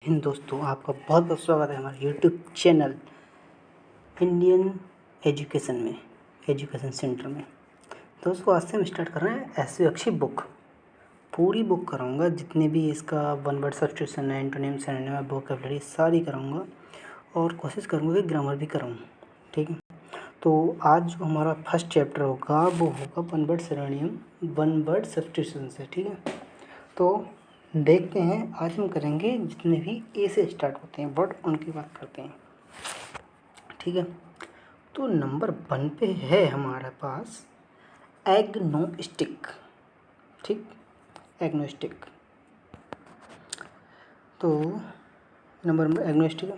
हिंद दोस्तों, आपका बहुत बहुत स्वागत है हमारे YouTube channel Indian education centre में। दोस्तों, आज से हम स्टार्ट कर रहे हैं ऐसे अच्छी बुक। पूरी बुक कराऊंगा, जितने भी इसका वन वर्ड सब्स्टिट्यूशन है, एंटोनिम, सिनोनिम, वोकैबुलरी सारी कराऊंगा और कोशिश करूंगा कि ग्रामर भी कराऊँ। ठीक है, तो आज जो हमारा फर्स्ट चैप्टर होगा वो होगा one word synonym, one word substitution से। ठीक है, तो देखते हैं आज हम करेंगे जितने भी ए से स्टार्ट होते हैं वर्ड, उनकी बात करते हैं। ठीक है, तो नंबर 1 पे है हमारे पास एग्नोस्टिक। ठीक, एग्नोस्टिक। तो number agnostic,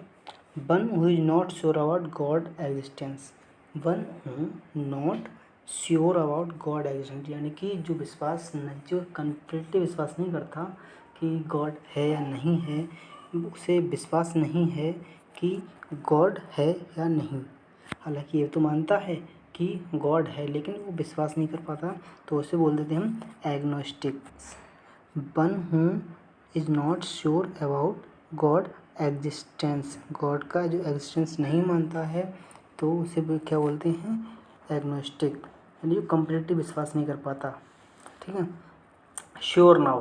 one who is not sure about God existence. One who not sure about God existence, यानी कि जो कंप्लीटली विश्वास नहीं करता कि गॉड है या नहीं है, उसे विश्वास नहीं है कि गॉड है या नहीं। हालांकि ये तो मानता है कि गॉड है, लेकिन वो विश्वास नहीं कर पाता, तो उसे बोल देते हम agnostics. One who is not sure about God existence, God का जो एग्जिस्टेंस नहीं मानता है, तो उसे क्या बोलते हैं, एग्नोस्टिक, यानी जो कम्प्लीटली विश्वास नहीं कर पाता। ठीक है, श्योर ना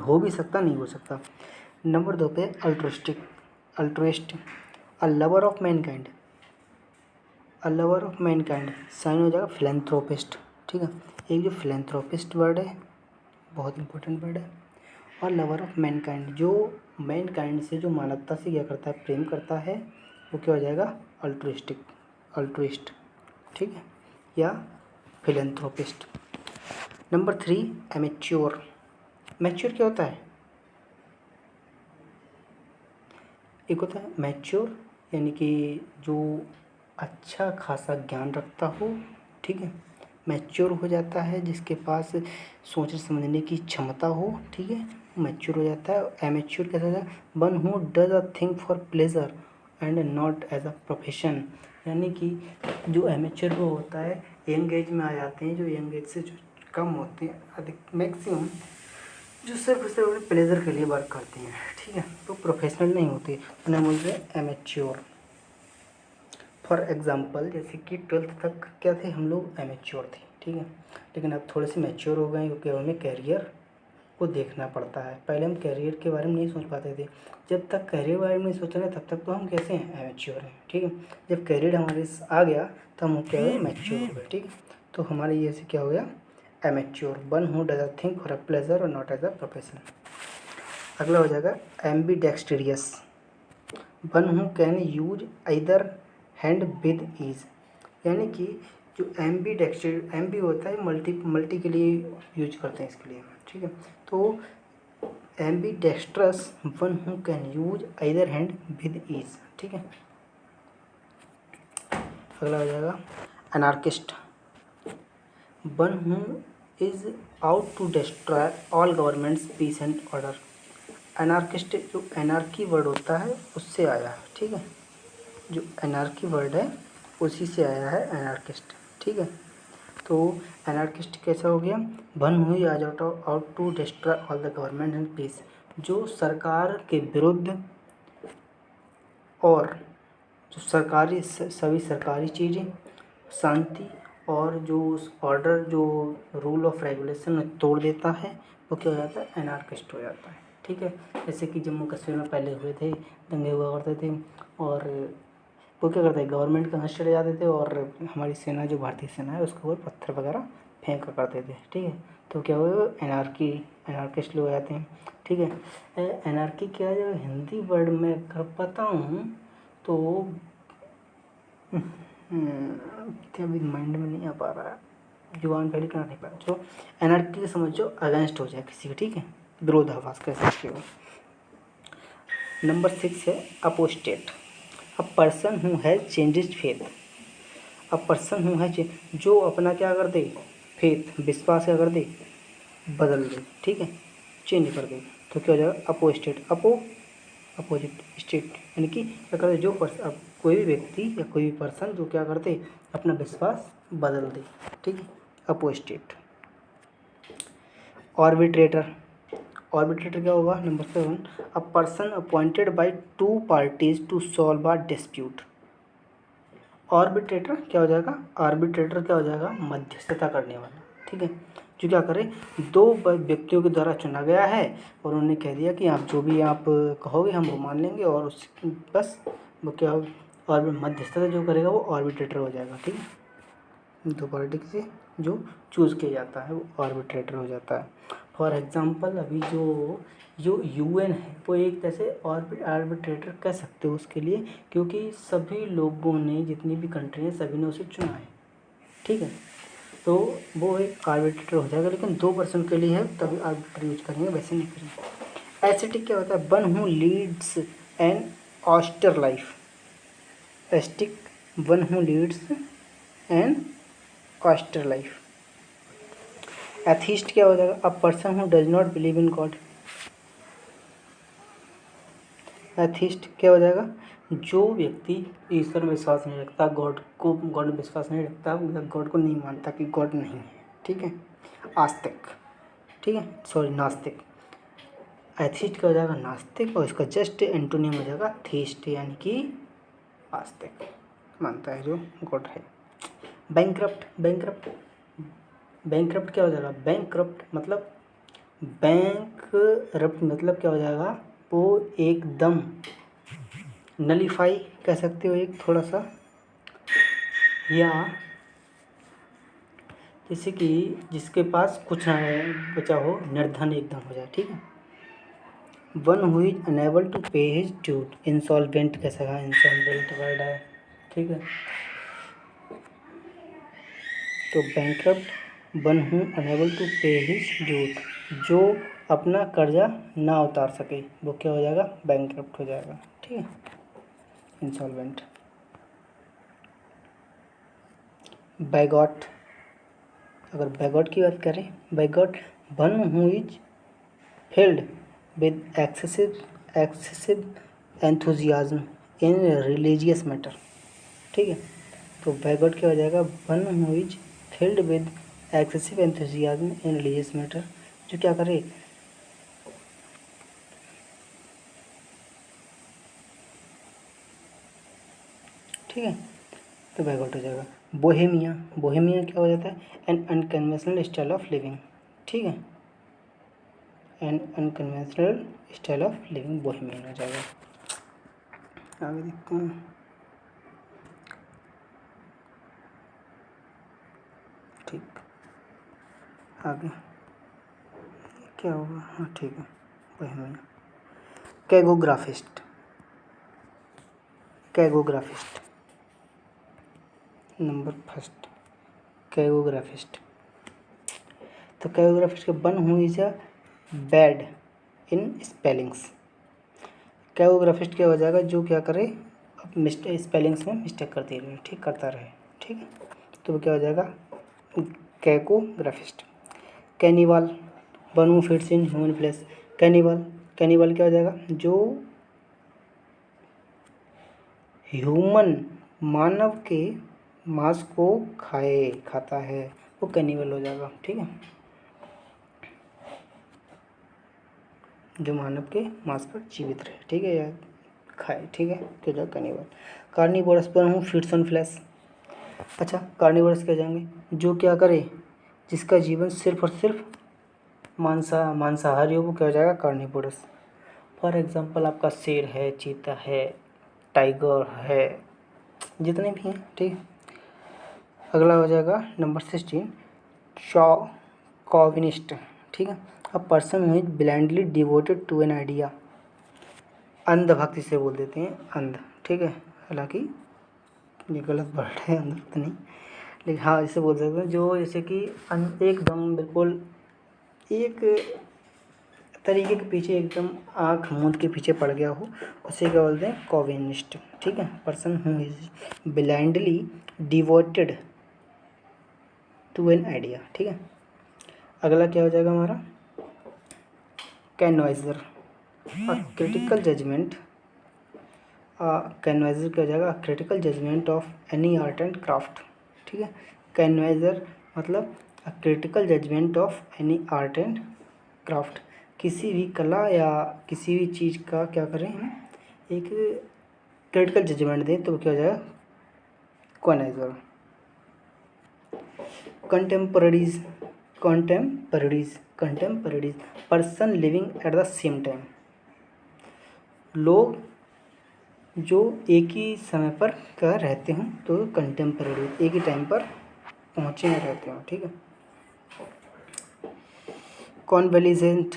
हो भी सकता, नहीं हो सकता। नंबर 2 पे altruist, a lover of mankind. A lover of mankind sign हो जाएगा फिलैंथ्रोपिस्ट। ठीक है, एक जो फिलैंथ्रोपिस्ट वर्ड है बहुत इंपॉर्टेंट वर्ड है, और लवर ऑफ मैनकाइंड जो मैनकाइंड से, जो मानवता से क्या करता है, प्रेम करता है, वो क्या हो जाएगा, अल्ट्रुइस्ट। ठीक है, या फिलैंथ्रोपिस्ट। Number 3 amateur. मैच्योर क्या होता है, एक होता है मैच्योर, यानी कि जो अच्छा खासा ज्ञान रखता हो। ठीक है, मैच्योर हो जाता है जिसके पास सोचने समझने की क्षमता हो। ठीक है, मैच्योर हो जाता है। एमेच्योर कैसा होता है, one who does a thing for pleasure and not as a profession, यानी कि जो एमेच्योर वो होता है, यंग एज में आ जाते हैं, जो यंग एज से जो कम होते हैं, अधिक मैक्सिमम जो सिर्फ अपने प्लेजर के लिए वर्क करते हैं। ठीक है, तो प्रोफेशनल नहीं होते, उन्हें बोलते हैं एमेच्योर। फॉर एग्जाम्पल, जैसे कि 12th तक क्या थे हम लोग, एमेच्योर थे। ठीक है, लेकिन अब थोड़े से मैच्योर हो गए, क्योंकि हमें कैरियर को देखना पड़ता है। पहले हम कैरियर के बारे में नहीं सोच पाते थे। जब तक कैरियर के बारे में नहीं सोच रहे तब तक तो हम कैसे हैं, एमेच्योर हैं। ठीक है, जब कैरियर हमारे आ गया तो हम क्या हुए, मैच्योर हो गए। ठीक है, तो हमारे ये से क्या हो गया, amateur. One who does a thing for a pleasure और नॉट एज अ प्रोफेशन। अगला हो जाएगा ambidextrous. One who can use either hand with ease, यानी कि जो एम्बी होता है, मल्टी के लिए यूज करते हैं इसके लिए। ठीक है, तो ambidextrous, one who can use either hand with ease. ठीक है, अगला हो जाएगा anarchist. One who is out to destroy all governments peace and order. Anarchist जो एनार्की वर्ड होता है उससे आया है। ठीक है, जो एनार्की वर्ड है उसी से आया है एनार्किस्ट। ठीक है, तो एनार्किस्ट कैसा हो गया, one who is out to destroy all the government and peace, जो सरकार के विरुद्ध और जो सभी सरकारी चीज़ें, शांति और जो उस ऑर्डर, जो रूल ऑफ रेगुलेशन तोड़ देता है, वो क्या हो जाता है, एनार्किस्ट हो जाता है। ठीक है, जैसे कि जम्मू कश्मीर में पहले हुए थे, दंगे हुआ करते थे, और वो क्या करते हैं, गवर्नमेंट के हाथ चले जाते थे, और हमारी सेना, जो भारतीय सेना है, उसके ऊपर पत्थर वगैरह फेंका करते थे। ठीक है, तो क्या हुआ, एनार्किस्ट लोग आते हैं। ठीक है, एनार्की क्या है, जब हिंदी वर्ड में कर पाता हूँ तो क्या अभी माइंड में नहीं आ पा रहा है, जुबान पहले करना नहीं पा रहा। जो एनार्की के समझो अगेंस्ट हो जाए किसी का। ठीक है, विरोधाभास कह सकते हो। नंबर 6 है apostate. A person who has changes faith. A person who has, जो अपना क्या कर दे, फेथ, विश्वास क्या कर दे, बदल दे। ठीक है, चेंज कर दे, तो क्या हो जाएगा, अपोस्टेट। अपोजिट स्टेट, यानी कि क्या करते, जो पर्सन, कोई भी व्यक्ति या कोई भी पर्सन जो क्या करते, अपना विश्वास बदल दे। ठीक है, अपोस्टेट। ऑर्बिट्रेटर। ऑर्बिट्रेटर क्या होगा? Number 7, a person appointed by two parties to solve a dispute. Arbitrator क्या हो जाएगा? आर्बिट्रेटर क्या हो जाएगा? मध्यस्थता करने वाला। ठीक है, जो क्या करे, दो व्यक्तियों के द्वारा चुना गया है और उन्होंने कह दिया कि आप जो भी आप कहोगे हम वो मान लेंगे, और उस बस वो क्या, और मध्यस्थता जो करेगा वो आर्बिट्रेटर हो जाएगा। ठीक है, दो पार्टी से जो चूज़ किया जाता है वो आर्बिट्रेटर हो जाता है। फॉर एग्जांपल अभी जो जो यूएन है वो एक तरह से आर्बिट्रेटर कह सकते हो उसके लिए, क्योंकि सभी लोगों ने, जितनी भी कंट्री हैं सभी ने उसे चुना है। ठीक है, तो वो एक आर्बिट्रेटर हो जाएगा, लेकिन 2% के लिए है तभी आर्बिट्रेटर यूज करेंगे, वैसे नहीं करेंगे। एस्थेटिक क्या होता है? One who leads an austere life. Aesthetic one who leads an austere life. Atheist क्या हो जाएगा? A person who does not believe in God. Atheist क्या हो जाएगा? जो व्यक्ति ईश्वर में विश्वास नहीं रखता, गॉड में विश्वास नहीं रखता, गॉड को नहीं मानता कि गॉड नहीं है। ठीक है, आस्तिक। ठीक है, सॉरी नास्तिक। एथीस्ट क्या हो जाएगा? नास्तिक, और इसका जस्ट एंटोनियम हो जाएगा थीस्ट, यानी कि आस्तिक, मानता है जो गॉड है। बैंकरप्ट। बैंकरप्ट क्या हो जाएगा? बैंकरप्ट मतलब क्या हो जाएगा? वो एकदम नलीफाई कह सकते हो, एक थोड़ा सा, या जैसे कि जिसके पास कुछ ना बचा हो, निर्धन एकदम हो जाए। ठीक है, one who is unable to pay his debt. Insolvent कैसा है? इंसॉल्वेंट वर्ड है। ठीक है, तो bankrupt one who unable to pay his debt, जो अपना कर्जा ना उतार सके वो क्या हो जाएगा? बैंकरप्ट हो जाएगा। ठीक है, इंसॉल्वेंट। बैगॉट। अगर बैगॉट की बात करें, bigot one who is filled with excessive enthusiasm in religious matter। ठीक है, तो बैगॉट क्या हो जाएगा? One who is filled with excessive enthusiasm in religious matter, जो क्या करे, ठीक है, तो बैगॉट हो जाएगा। बोहेमिया। बोहेमिया क्या हो जाता है? An unconventional style of living. ठीक है, an unconventional style of living bohemian हो जाएगा। आगे देखते हैं। ठीक, आगे क्या होगा? हाँ ठीक है, Bohemia. Cacographist. Cacographist number first, cacographist. तो कैगोग्राफिस्ट के one who is a bad in spellings. Cacographist क्या हो जाएगा? जो क्या करे, मिस्टेक स्पेलिंग्स में मिस्टेक करती रहे, ठीक करता रहे। ठीक है, तो वो क्या हो जाएगा? Cacographist. Cannibal one who fits in human flesh. Cannibal क्या हो जाएगा? जो ह्यूमन मानव के मांस को खाता है वो कैनिबल हो जाएगा। ठीक है, जो मानव के मांस पर जीवित रहे, ठीक है, या खाए। ठीक है, क्या जाएगा? कैनिबल। कार्निवोरस पर हूँ फीड्स ऑन फ्लैश। अच्छा, कार्निवोरस क्या जाएंगे? जो क्या करे, जिसका जीवन सिर्फ और सिर्फ मांसाहारी हो, वो क्या हो जाएगा? कार्निवोरस। फॉर एग्जांपल आपका शेर है, चीता है, टाइगर है, जितने भी हैं। ठीक है, अगला हो जाएगा नंबर 16, कॉविनिस्ट। ठीक है, a person who is blindly devoted to an idea. अंध भक्ति से बोल देते हैं, अंध। ठीक है, हालांकि ये गलत वर्ड है, अंध तो नहीं, लेकिन हाँ इसे बोल सकते हैं, जो जैसे कि एकदम बिल्कुल एक तरीके के पीछे, एकदम आँख मूंद के पीछे पड़ गया हो, उसे क्या बोलते हैं? कॉविनिस्ट। ठीक है, person who is blindly devoted to an idea. ठीक है, अगला क्या हो जाएगा हमारा? कैनवाइजर। Critical judgement. कैनवाइजर क्या हो जाएगा? Critical judgement of any art and craft. ठीक है, कैनवाइजर मतलब critical judgement of any art and craft. किसी भी कला या किसी भी चीज़ का क्या करें हम एक क्रिटिकल जजमेंट दें तो क्या हो जाएगा connoisseur. Contemporaries person living at the same time, लोग जो एक ही समय पर क्या रहते हों तो कंटेम्पररी, एक ही टाइम पर पहुँचे रहते हों, ठीक है। Convalescent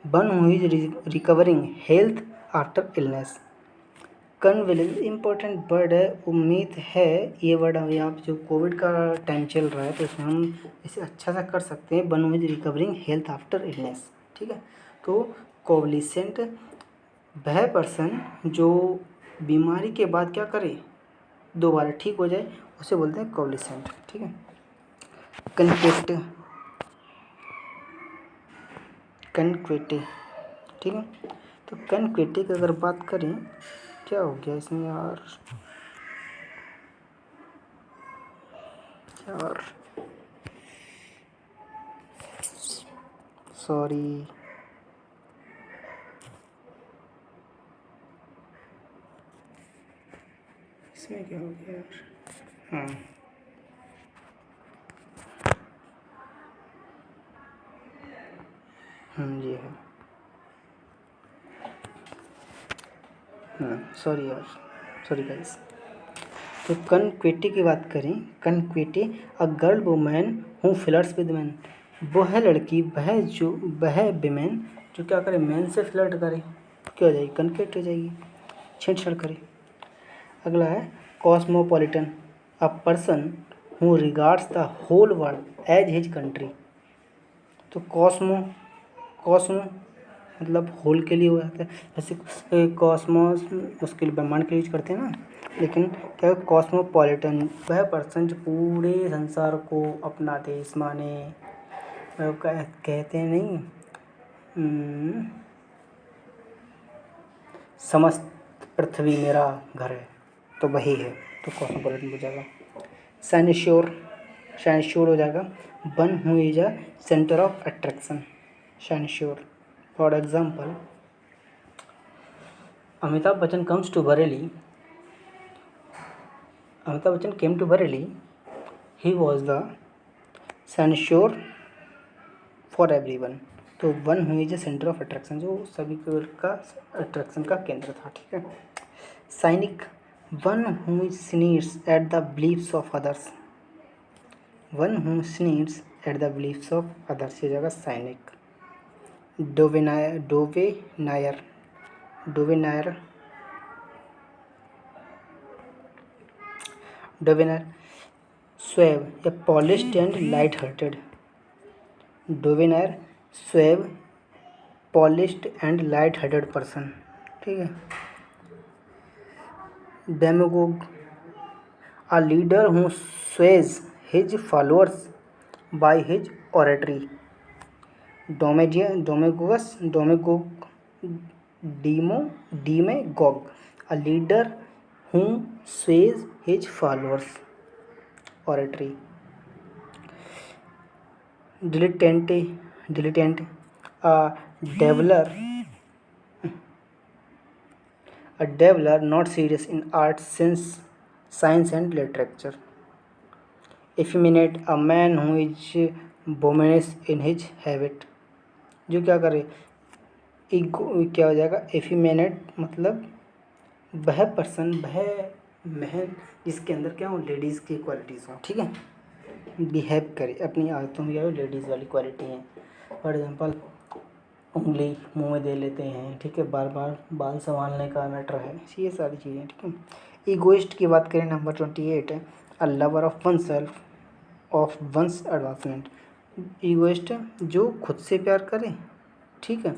one who is recovering health after illness. Convalescence important word है, उम्मीद है ये वर्ड अभी आप जो कोविड का टाइम चल रहा है तो इसमें हम इसे अच्छा सा कर सकते हैं, one who is recovering health after illness, ठीक है। तो कोवलिसेंट वह पर्सन जो बीमारी के बाद क्या करे दोबारा ठीक हो जाए उसे बोलते हैं कोवलिसेंट, ठीक है। कनक्वेटे, ठीक है। तो कनक्वेटे की अगर बात करें क्या हो गया इसमें यार सॉरी, इसमें क्या हो गया यार, हाँ ये है, सॉरी यार, सॉरी गाइस। तो कनक्वेटी की बात करें, coquette a girl women who flirts with man, वह लड़की वह विमेन जो क्या करे मैन से फ्लर्ट करे क्या हो जाएगी कनक्वेट हो जाएगी, छेड़छाड़ करे। अगला है cosmopolitan, a person who regards the whole world as his country. तो कॉस्मो मतलब होल के लिए हो जाता है, जैसे कॉस्मोस उसके लिए ब्रह्मांड के लिए यूज करते हैं ना, लेकिन क्या है कॉस्मोपॉलिटन वह पर्सन जो पूरे संसार को अपना देश माने, कहते हैं नहीं समस्त पृथ्वी मेरा घर है तो वही है, तो कॉस्मोपॉलिटन हो जाएगा। साइनश्योर हो जाएगा, one who is a centre of attraction, cynosure. For example Amitabh Bachchan came to Bareilly, he was the censure for everyone। तो one who is a centre of attraction, जो सभी का अट्रैक्शन का केंद्र था, ठीक है। Cynic, one who sneers at the beliefs of others, one who sneers at the beliefs of others, ये जगह साइनिक। डोवेनायर स्वेव या polished and light hearted, debonair suave polished and light hearted person, ठीक है। Demagogue a leader who sways his followers by his oratory, demagogue a leader who sways his followers oratory. dilettante a dabbler not serious in art, science and literature। effeminate a man who is bominous in his habit, जो क्या करे क्या हो जाएगा effeminate मतलब वह person वह महन जिसके अंदर क्या हो लेडीज़ की क्वालिटीज़ हो, ठीक है, बिहेव करे अपनी आदतों में क्या हो लेडीज़ वाली क्वालिटी हैं। फॉर एग्जांपल उंगली मुंह में दे लेते हैं, ठीक है, बार बार बाल संभालने का मैटर है, ये सारी चीज़ें, ठीक है। ईगोइस्ट की बात करें नंबर 28 है, a lover of oneself of one's advancement. Egoist जो खुद से प्यार करे, ठीक है,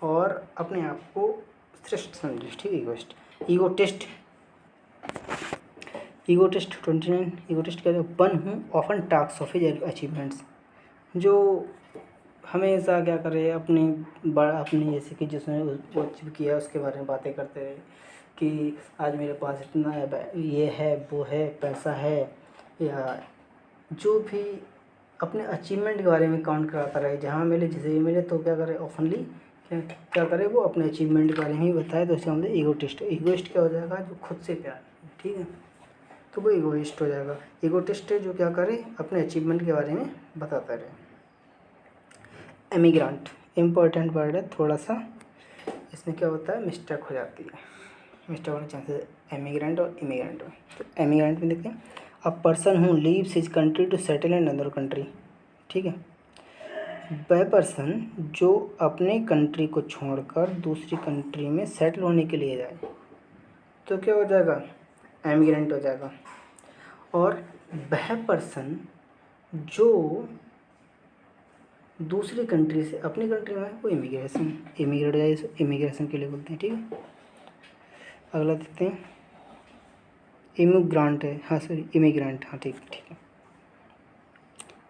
और अपने आप को श्रेष्ठ समझे, ठीक है। ईगोटिस्ट 29 ईगोटिस्ट कहते हैं one who often talks of his achievements, जो हमेशा क्या करे अपनी जैसे कि जिसने वो अचीव किया उसके बारे में बातें करते रहे कि आज मेरे पास इतना है, ये है वो है पैसा है, या जो भी अपने अचीवमेंट के बारे में काउंट कराता रहे, जहाँ मिले जिसे मिले तो क्या करे ओपनली क्या करे वो अपने अचीवमेंट के बारे में ही बताए, तो इसका मतलब ईगोटिस्ट। ईगोइस्ट क्या हो जाएगा, जो खुद से प्यार, ठीक है, तो वो ईगोइस्ट हो जाएगा। ईगोटिस्ट जो क्या करे अपने अचीवमेंट के बारे में बताता रहे। एमिग्रांट इम्पोर्टेंट वर्ड है थोड़ा सा, इसमें क्या होता है मिस्टेक हो जाती है, मिस्टेक होने चांसेस एमिग्रेंट और इमिग्रेंट में। तो एमिग्रेंट में देखते हैं a person who leaves his country to settle in another country, ठीक है, वह पर्सन जो अपने कंट्री को छोड़कर दूसरी कंट्री में सेटल होने के लिए जाए तो क्या हो जाएगा एमिग्रेंट हो जाएगा। और वह पर्सन जो दूसरी कंट्री से अपनी कंट्री में वो इमिग्रेशन के लिए बोलते हैं, ठीक है। अगला देखते हैं इमिग्रांट है, हाँ सॉरी इमिग्रेंट, हाँ ठीक है।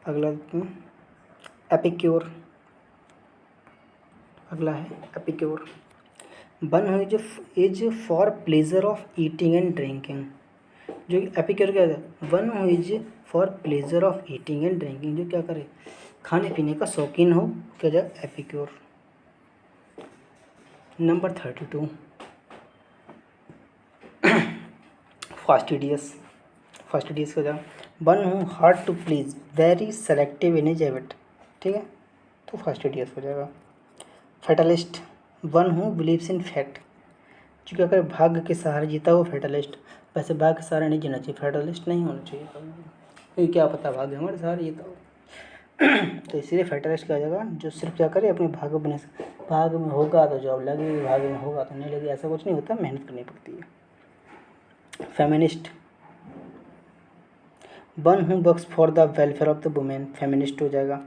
अगला देखते हैं एपिक्योर, अगला है epicure. One who is for pleasure of eating and drinking, जो एपिक्योर क्या है, one who is for pleasure of eating and drinking, जो क्या करे खाने पीने का शौकीन हो, क्या जाए एपिक्योर। नंबर 32 फास्टिडियस, फास्टिडियस का जाए one who hard to please very selective in his habit, ठीक है, तो फास्टिडियस हो जाएगा। Fatalist one who believes in fact, जो क्या करे भाग्य के सहारे जीता वो फेटलिस्ट। वैसे भाग्य के सहारे नहीं जीना चाहिए, फेटलिस्ट नहीं होना चाहिए, क्योंकि क्या पता भाग्य हमारे सहारे जीता हो। तो इसीलिए फेटलिस्ट क्या हो जाएगा, जो सिर्फ क्या करे अपने भाग्य बने, भाग्य में होगा तो जॉब लगेगी, भाग्य में होगा तो नहीं लगेगी, ऐसा कुछ नहीं होता, मेहनत करनी पड़ती है। Feminist one who works for the welfare of the women, feminist हो जाएगा।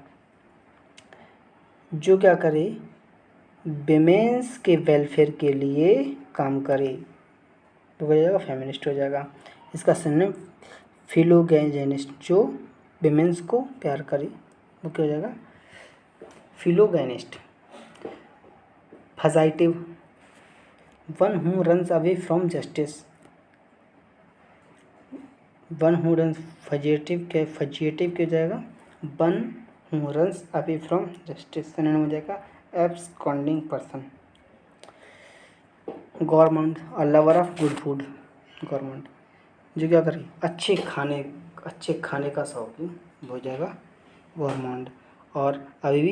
जो क्या करे विमेंस के वेलफेयर के लिए काम करे, तो हो जाएगा फेमिनिस्ट हो जाएगा। इसका सिनोनिम फिलोगैनिस्ट, जो विमेंस को प्यार करे वो क्या हो जाएगा philogynist. Fugitive one who runs away from justice, one who runs fugitive के हो जाएगा one who runs away from justice, synonym हो जाएगा absconding person. Gourmand a lover of good food, gourmand जो क्या करे अच्छे खाने का शौकीन हो जाएगा गवर्नमेंट। और अभी भी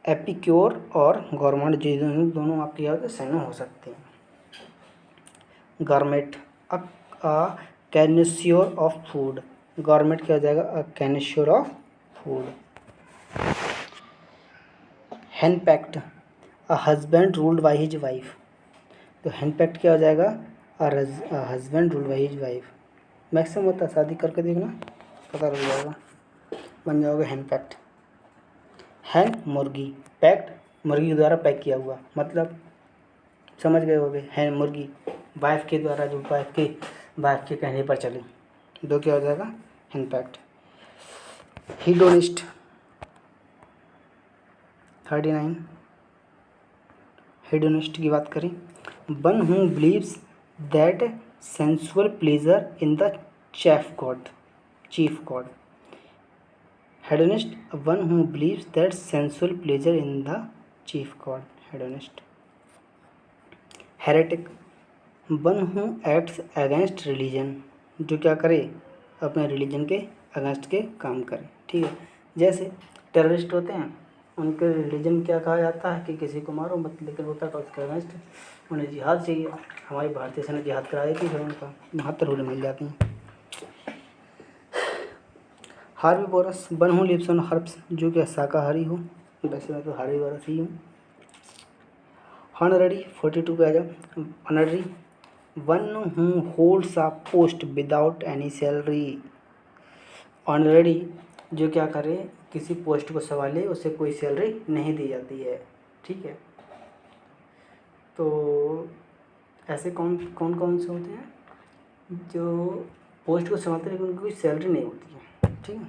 एपिक्योर और गवर्नमेंट जो दोनों आपके यहाँ सेनो हो सकते हैं। Gourmet a connoisseur of food, gourmand क्या हो जाएगा a connoisseur of food. Henpecked a husband ruled by his wife, तो हैंडपैक्ट क्या हो जाएगा husband ruled by his wife. Maximum होता है शादी करके देखना पता लग जाएगा, बन जाओगे हैंडपैक्ट। हैंड मुर्गी पैक्ट मुर्गी द्वारा पैक किया हुआ, मतलब समझ गए होगे हैंड मुर्गी वाइफ के द्वारा, जो वाइफ के कहने पर चले, दो क्या हो जाएगा हैंडपैक्ट। हीडोनिस्ट 39 हेडोनिस्ट की बात करें one who believes that sensual pleasure in the chief God. Hedonist one who believes that sensual pleasure in the chief God, hedonist. Heretic one who acts against religion, जो क्या करे अपने रिलीजन के अगेंस्ट के काम करे, ठीक है। जैसे टेररिस्ट होते हैं उनके रिलीजन क्या कहा जाता है कि किसी को मारो मत, लेकिन होता है उसके अगेंस्ट उन्हें जिहाद चाहिए। हमारी भारतीय सेना जिहाद कराई थी, फिर उनका 72 मिल जाती हैं। Herbivorous one who lives on herbs, जो कि शाकाहारी हो, वैसे मैं तो हार्बीवोरस ही हूँ। ऑनररी 42 पे आ जाओ। Honorary one who holds a post without any salary, honorary जो क्या करे किसी पोस्ट को संभाले उसे कोई सैलरी नहीं दी जाती है, ठीक है। तो ऐसे कौन कौन से होते हैं जो पोस्ट को संभालते हैं लेकिन उनको कोई सैलरी नहीं होती है, ठीक है,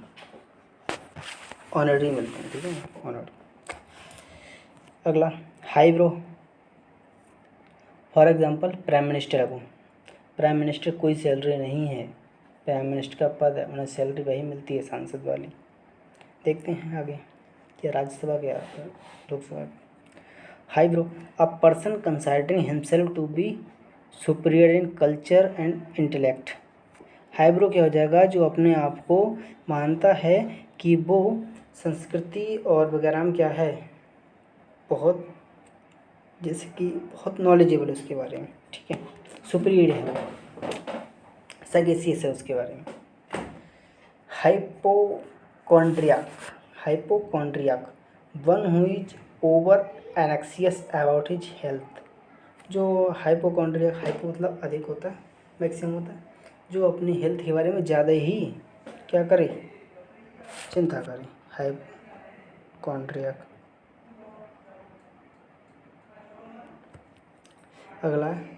ऑनररी मिलते हैं, ठीक है ऑनररी। अगला high bro, for example prime minister है, वो प्राइम मिनिस्टर कोई सैलरी नहीं है, प्राइम मिनिस्टर का पद है, उन्हें सैलरी वही मिलती है सांसद वाली। देखते हैं आगे क्या राज्यसभा क्या Lok Sabha. Highbrow, a person considering himself to be superior in culture and intellect. Highbrow क्या हो जाएगा, जो अपने आप को मानता है कि वो संस्कृति और वगैरह में क्या है, बहुत जैसे कि बहुत नॉलेजेबल है उसके बारे में, ठीक है, सुपीरियर है वो, सगेसियस है उसके बारे में। Hypochondriac, hypochondriac one who is over एनेक्सियस about his health. जो हाइपोकॉन्ड्रियाक, हाइपो मतलब अधिक होता है, मैक्सिमम होता है, जो अपनी हेल्थ के बारे में ज़्यादा ही क्या करे, चिंता करे, हाइपोकॉन्ड्रियाक। अगला है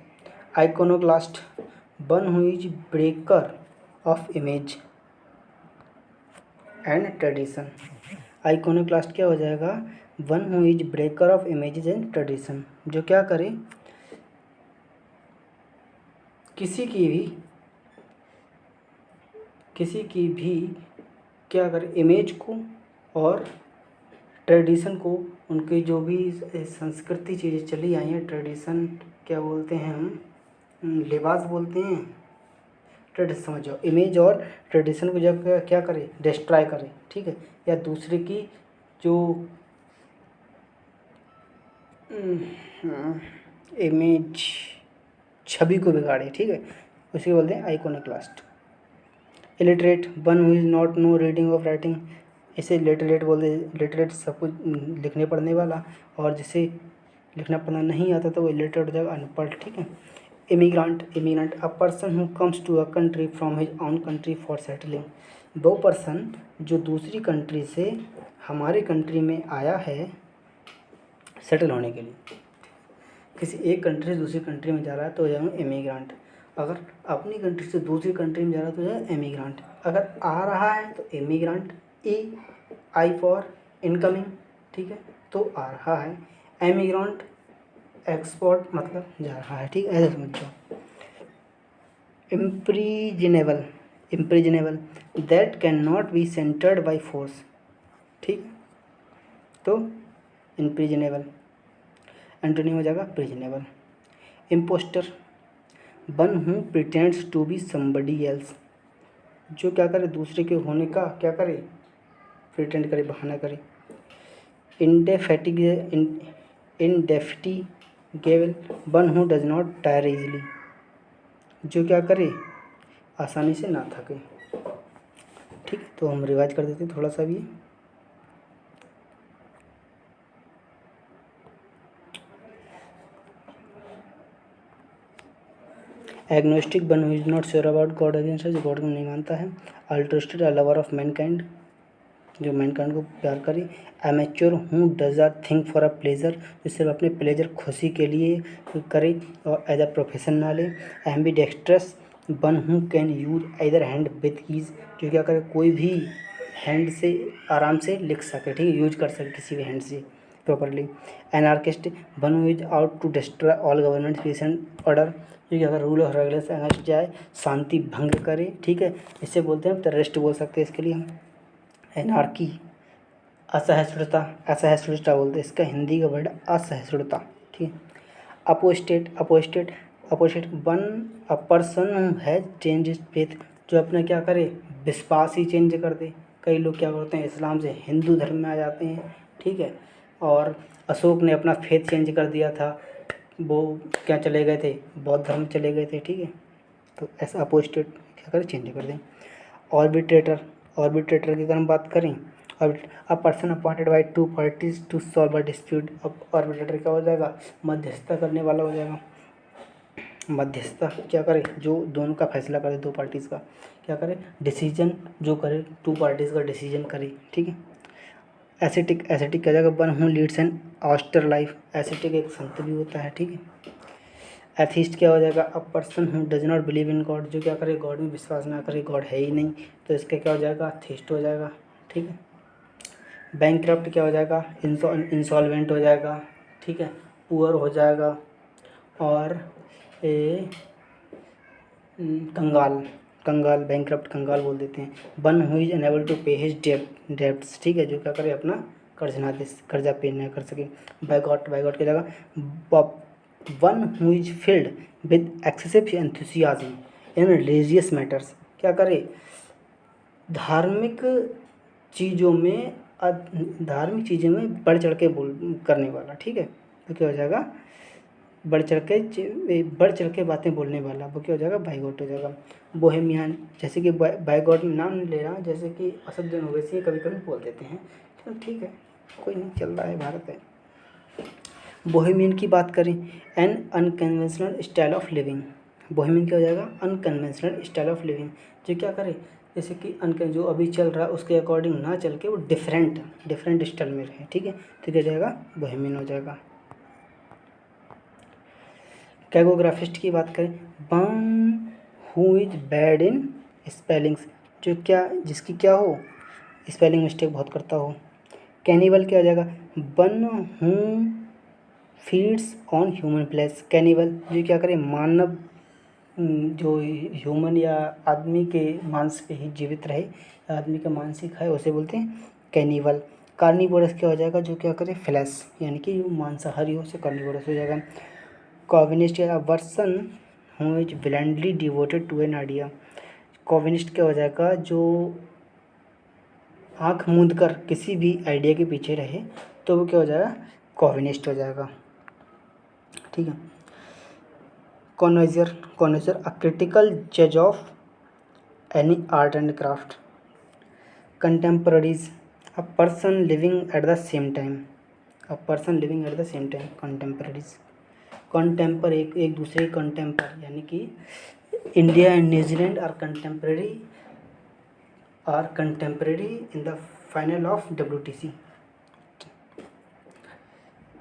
iconoclast one who is breaker of image and tradition. Iconoclast क्या हो जाएगा, one who is breaker of images and tradition, जो क्या करे, किसी की भी क्या करे, इमेज को और ट्रेडिशन को, उनकी जो भी संस्कृति चीज़ें चली आई हैं, ट्रेडिशन क्या बोलते हैं हम, लिबास बोलते हैं, ट्रेडिशन समझ जाओ, इमेज और ट्रेडिशन को जब क्या करे, डिस्ट्रॉय करे, ठीक है, या दूसरे की जो इमेज छवि को बिगाड़े, ठीक है, उसी को बोलते हैं iconoclast. Illiterate one who is not know reading of writing, इसे लिटरेट बोलते हैं, लिटरेट सब कुछ लिखने पढ़ने वाला, और जिसे लिखना पढ़ना नहीं आता तो वो इलिटरेट हो जाएगा, अनपढ़, ठीक है। Immigrant, immigrant a person who comes to a country from his own country for settling. वो पर्सन जो दूसरी कंट्री से हमारे कंट्री में आया है सेटल होने के लिए, किसी एक कंट्री से दूसरी कंट्री में जा रहा है तो हो जाएगा इमिग्रांट। अगर अपनी कंट्री से दूसरी कंट्री में जा रहा है तो हो जाएगा इमिग्रांट। अगर आ रहा है तो इमिग्रांट, ई आई फॉर इनकमिंग, ठीक है, तो आ रहा है। एमिग्रांट एक्सपोर्ट मतलब जा रहा है, ठीक है, ऐसे समझ जाओ। Impregnable, impregnable that can not be centred by force, ठीक, तो इम्प्रिजनेबल। एंटोनिम हो जाएगा pregnable. Impostor one who pretends to be somebody else, जो क्या करे, दूसरे के होने का क्या करे, प्रिटेंड करे, बहाना करे। Indefatigable one who does not tire easily, जो क्या करे, आसानी से ना थके, ठीक है। तो हम रिवाइज कर देते हैं थोड़ा सा भी। Agnostic one who is not sure about God existence, जो गॉड को नहीं मानता है। Altruistic a lover of Mankind, जो मैनकाइंड को प्यार करे। Amateur who does a thing for a pleasure, जो सिर्फ अपने प्लेजर खुशी के लिए करे और एज अ प्रोफेशन ना ले। Ambidextrous one who can use either hand with ease, जो क्या करे, कोई भी हैंड से आराम से लिख सके, ठीक है, यूज कर सके किसी भी हैंड से properly. Anarchist one who is out to destroy all government peace and order, जो कि अगर रूल और रेगुलेशन अगेंस्ट जाए, शांति भंग करे, ठीक है, इसे बोलते हैं टेररिस्ट बोल सकते हैं इसके लिए हम। एनार्की असहिष्णुता, असहिष्णुता बोलते हैं इसका हिंदी का वर्ड असहिष्णुता, ठीक है। Apostate one a person has change his faith, जो अपना क्या करे, विश्वास ही चेंज कर दे। कई लोग क्या करते हैं, इस्लाम से हिंदू धर्म में आ जाते हैं, ठीक है, और अशोक ने अपना फेथ चेंज कर दिया था, वो क्या चले गए थे, बौद्ध धर्म चले गए थे, ठीक है, तो ऐसा अपोस्टेट क्या करें, चेंज कर दें। ऑर्बिट्रेटर, ऑर्बिट्रेटर की अगर हम बात करें, a person appointed by two parties to solve a dispute, अब ऑर्बिट्रेटर क्या हो जाएगा, मध्यस्थता करने वाला हो जाएगा। मध्यस्थता क्या करे, जो दोनों का फैसला करे, दो पार्टीज़ का क्या करे, डिसीजन जो करे, टू पार्टीज़ का डिसीजन करे, ठीक है। एसेटिक, एसेटिक क्या जाएगा, one who leads an austere life, ascetic एक संत भी होता है, ठीक है। एथिस्ट क्या हो जाएगा, a person who does not believe in God, जो क्या करे, गॉड में विश्वास ना करे, गॉड है ही नहीं, तो इसका क्या हो जाएगा, एथिस्ट हो जाएगा, ठीक है। बैंकक्रप्ट क्या हो जाएगा, इंसॉल्वेंट हो जाएगा, ठीक है, पुअर हो जाएगा, और ए कंगाल, कंगाल, बैंकरप्ट, कंगाल बोल देते हैं। One who is unable to pay his debts, ठीक है, जो क्या करे अपना कर्जा पे न कर सके। बाइगॉट, बाइगॉट की जगह one who is filled with excessive enthusiasm in religious matters, क्या करे धार्मिक चीज़ों में बढ़ चढ़ के बोल करने वाला, ठीक है, तो क्या हो जाएगा बढ़ चढ़ के बातें बोलने वाला, वो क्या हो जाएगा बाइगॉट हो जाएगा। बोहेमियन, जैसे कि बाइगॉट में नाम नहीं ले रहा, जैसे कि असदुद्दीन ओवैसी कभी कभी बोल देते हैं, चलो ठीक है, कोई नहीं, चल रहा है, भारत है। बोहेमियन की बात करें, an unconventional style of living, bohemian क्या हो जाएगा अनकन्वेंशनल स्टाइल ऑफ लिविंग, जो क्या करे जैसे कि जो अभी चल रहा है उसके अकॉर्डिंग ना चल के वो डिफरेंट स्टाइल में रहे, ठीक है, तो क्या जाएगा बोहेमियन हो जाएगा। कैगोग्राफिस्ट की बात करें, one who is bad in spellings, जिसकी क्या हो स्पेलिंग मिस्टेक बहुत करता हो। कैनिबल क्या हो जाएगा, one who feeds on human flesh, cannibal जो क्या करे मानव जो ह्यूमन या आदमी के मांस पे ही जीवित रहे, आदमी का मांस ही खाए, उसे बोलते हैं कैनिबल। कार्निवोरस क्या हो जाएगा, जो क्या करे फ्लैश यानी कि मांसाहारी हो, उसे कार्निवोरस हो जाएगा। कॉविनिस्ट या person who is blindly devoted to an idea, chauvinist क्या हो जाएगा जो आंख मूंद कर किसी भी आइडिया के पीछे रहे, तो वो क्या हो जाएगा कॉविनिस्ट हो जाएगा, ठीक है। कॉन्वेजर अ क्रिटिकल जज of any art and craft. Contemporaries a person living at the same time, contemporaries. कंटेम्पर एक दूसरे कंटेम्पर यानी कि India and New Zealand are contemporary in the final of WTC।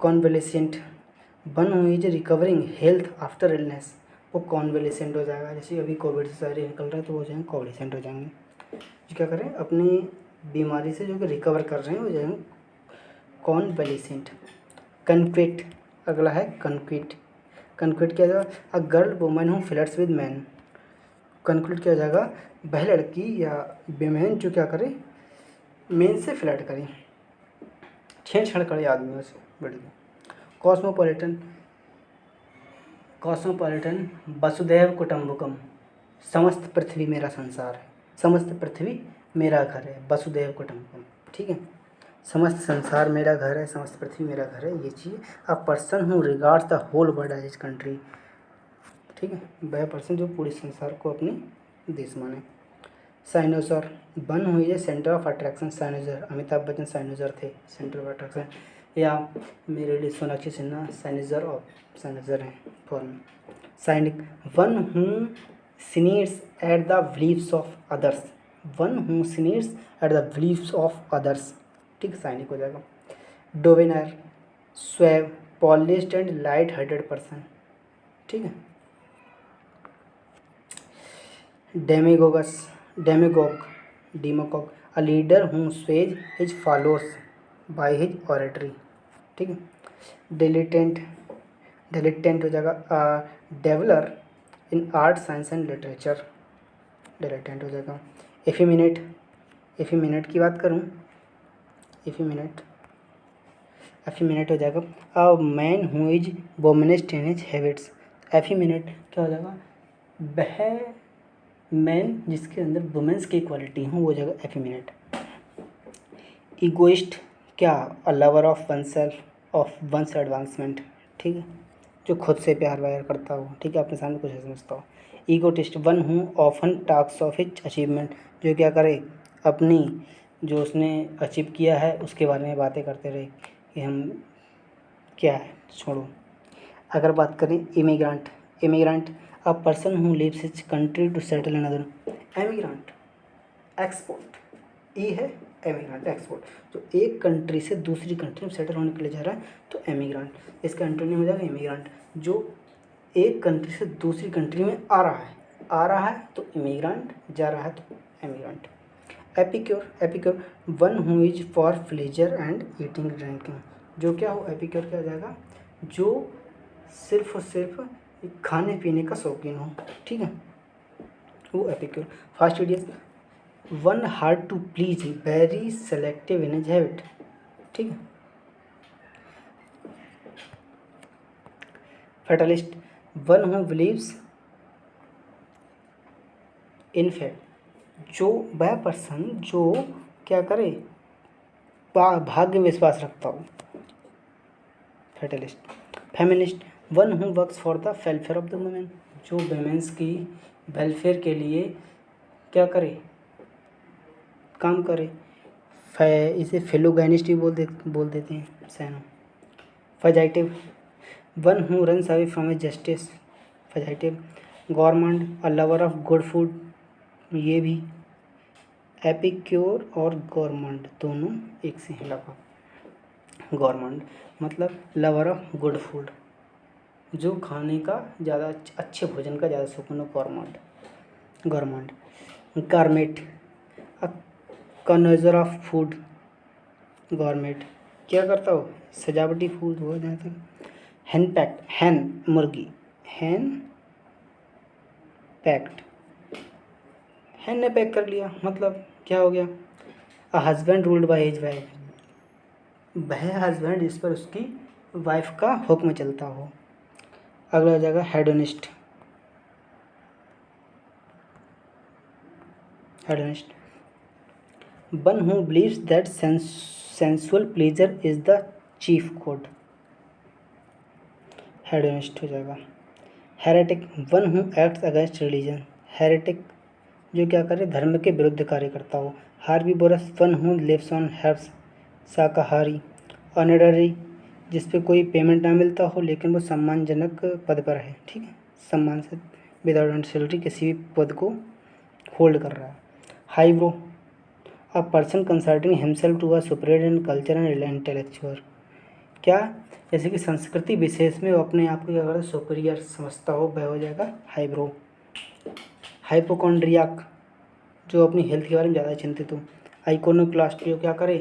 Convalescent, one who is recovering health after illness, वो convalescent हो जाएगा, जैसे अभी कोविड से सारे निकल रहा है तो वो जाएंगे कॉन्वेलेसेंट हो जाएंगे, जो क्या करें अपनी बीमारी से जो कि रिकवर कर रहे हैं हो जाएंगे कॉन्वेलेसेंट। कन्क्विट, अगला है कन्क्विट क्या जाएगा a girl woman who flirts with man, conclude किया जाएगा वह लड़की या विमेन जो क्या करे मेन से फ्लर्ट करे, छेड़छाड़ करे आदमियों से बढ़ के। कॉस्मोपॉलिटन वसुधैव कुटुम्बकम, समस्त पृथ्वी मेरा संसार है, समस्त पृथ्वी मेरा घर है, वसुधैव कुटुम्बकम, ठीक है, समस्त संसार मेरा घर है, समस्त पृथ्वी मेरा घर है, ये चीज़। A person who regards the whole world as his country, ठीक है, वह पर्सन जो पूरे संसार को अपनी देश माने। Cynosure, one who is centre of attraction, cynosure Amitabh Bachchan cynosure थे सेंटर ऑफ अट्रैक्शन, या मेरे लिए सोनाक्षी सिन्हा साइनोसर हैं फॉर्म। Cynic, one who sneers at the beliefs of others, ठीक है, साइनिक हो जाएगा। Debonair, suave polished and light hearted person, ठीक है। Demagogue a leader who sways his followers by his oratory, ठीक है। डिलेटेंट हो जाएगा a dabbler in art science and literature, dilettante हो जाएगा। एफिमिनेट की बात करूँ, एफिमिनेट हो जाएगा a man who is womanish in his habits, effeminate क्या हो जाएगा वह मैन जिसके अंदर वुमेंस की क्वालिटी हो, वो हो जाएगा एफिमिनेट। ईगोइस्ट क्या a lover of one's advancement, ठीक है, जो खुद से प्यार व्यार करता हो, ठीक है, अपने सामने कुछ समझता हो। Egotist, one who often talks of his achievement, जो क्या करे अपनी जो उसने अचीव किया है उसके बारे में बातें करते रहे कि हम क्या है, छोड़ो। अगर बात करें immigrant a person who leaves his country to settle in other, emigrant export, E है एमिग्रांट एक्सपोर्ट, जो एक कंट्री से दूसरी कंट्री में सेटल होने के लिए जा रहा है तो एमिग्रांट, इसका एंटोनिम हो जाएगा इमिग्रांट, जो एक कंट्री से दूसरी कंट्री में आ रहा है तो इमिग्रांट, जा रहा है तो emigrant. Epicure one who is for pleasure and eating drinking, जो क्या हो एपिक्योर क्या हो जाएगा जो सिर्फ और सिर्फ खाने पीने का शौकीन हो, ठीक है, वो epicure. Fastidious, one hard to please, very selective in his habit, ठीक है। Fatalist, one who believes in fate, जो वह पर्सन जो क्या करे, भाग्य में विश्वास रखता हो, fatalist. Feminist, one who works for the welfare of the women, जो वुमेन्स की वेलफेयर के लिए क्या करे, काम करे। इसे फेलोगैनिस्ट भी बोल देते हैं, सैनो। Fugitive, one who runs away from a justice, fugitive. Gourmand, a lover of good food, ये भी एपिक्योर और गॉरमांड दोनों एक से हैं लगभग। गॉरमांड मतलब लवर ऑफ गुड फूड, जो खाने का ज़्यादा अच्छे भोजन का ज़्यादा शौकीन हो, gourmand. Gourmand. Gourmet, a connoisseur of food, gourmet क्या करता हो, सजावटी फूड हो जाता है। हैन पैक्ट, हैन मुर्गी, हैन पैक्ट, हैन ने पैक कर लिया, मतलब क्या हो गया, अ husband ruled by his wife, वह हस्बैंड जिस पर उसकी वाइफ का हुक्म चलता हो। अगला हो जाएगा hedonist. Hedonist, one who believes that sensual pleasure is the chief good, hedonist हो जाएगा। Heretic, one who acts against religion, heretic जो क्या करे, धर्म के विरुद्ध कार्य करता हो। Herbivorous, one who lives on herbs, शाकाहारी। ऑनररी, जिस पे कोई पेमेंट ना मिलता हो लेकिन वो सम्मानजनक पद पर है, ठीक है, सम्मान से विदाउट सैलरी किसी भी पद को होल्ड कर रहा है। Highbrow, a person considering himself to a superior in culture and intellectual, क्या, जैसे कि संस्कृति विशेष में वो अपने आप को अगर सुपीरियर समझता हो, वह हो जाएगा हाईब्रो। हाइपोकॉन्ड्रियाक, जो अपनी हेल्थ के बारे में ज़्यादा चिंतित हो। आइकोनोक्लास्ट, जो क्या करे,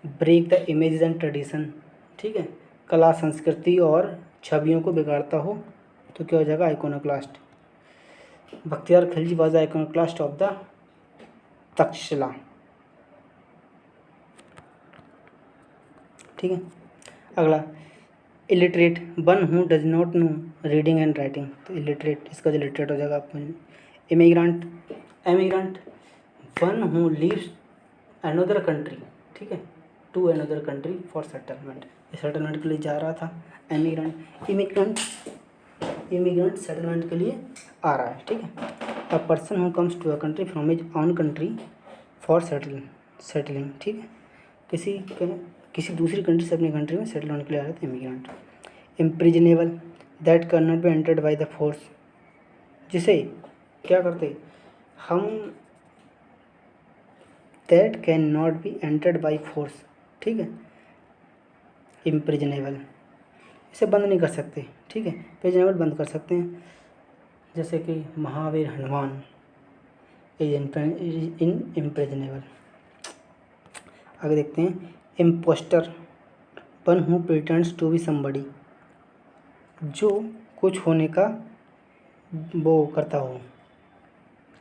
break the images and tradition, ठीक है, कला संस्कृति और छवियों को बिगाड़ता हो, तो क्या हो जाएगा, iconoclast. Bakhtiyar Khilji was iconoclast of the Takshashila, ठीक है। अगला illiterate, one who does not know reading and writing, तो इलिटरेट, इसका जो लिटरेट हो जाएगा आपको। Immigrant, emigrant, one who leaves another country, ठीक है, to another country for settlement, settlement के लिए जा रहा था। एमिग्रेंट, इमिग्रेंट, इमिग्रेंट सेटलमेंट के लिए आ रहा है, ठीक है। A person who comes to a country from his own country for settling, ठीक है, किसी दूसरी कंट्री से अपनी कंट्री में सेटल होने के लिए आ रहे थे, immigrant. Impregnable, that can not be entered by the force, जिसे क्या करते हम, that can not be entered by force, ठीक है, इम्प्रिजनेबल, इसे बंद नहीं कर सकते, ठीक है, प्रिजनेबल बंद कर सकते हैं, जैसे कि Mahavir Hanuman is in impregnable. आगे देखते हैं impostor, one who pretends to be somebody, जो कुछ होने का वो करता हो।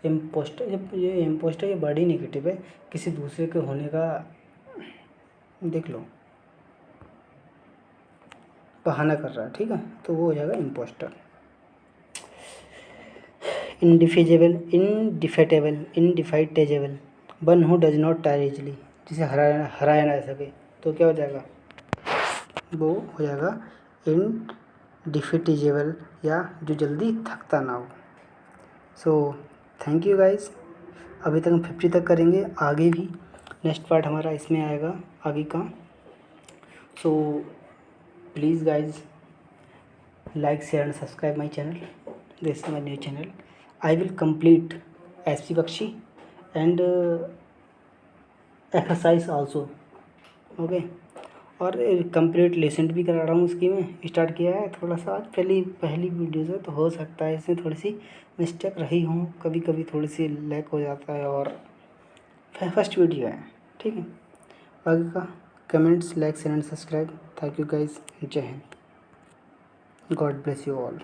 इम्पोस्टर, जब ये इम्पोस्टर, ये बॉडी नेगेटिव है, किसी दूसरे के होने का देख लो बहाना कर रहा है, ठीक है, तो वो हो जाएगा impostor. Indefatigable, indefatigable, indefatigable, one who does not tire easily, जिसे हराया ना सके, तो क्या हो जाएगा, वो हो जाएगा इनडिफिटिजेबल, या जो जल्दी थकता ना हो। सो थैंक यू गाइस, अभी तक हम 50 तक करेंगे, आगे भी नेक्स्ट पार्ट हमारा इसमें आएगा आगे का। So please guys like, share and subscribe my channel. This is my new channel. I will complete SP Bakshi and exercise also. Okay, और कंप्लीट लेसन भी करा रहा हूँ उसकी, मैं स्टार्ट किया है थोड़ा सा, आज पहली वीडियोज़ है तो हो सकता है इसमें थोड़ी सी मिस्टेक रही हो, कभी कभी थोड़ी सी लैक हो जाता है, और फर्स्ट वीडियो है, ठीक है। आगे का comments, like, share and subscribe. Thank you guys, जय हिंद, गॉड ब्लेस यू ऑल।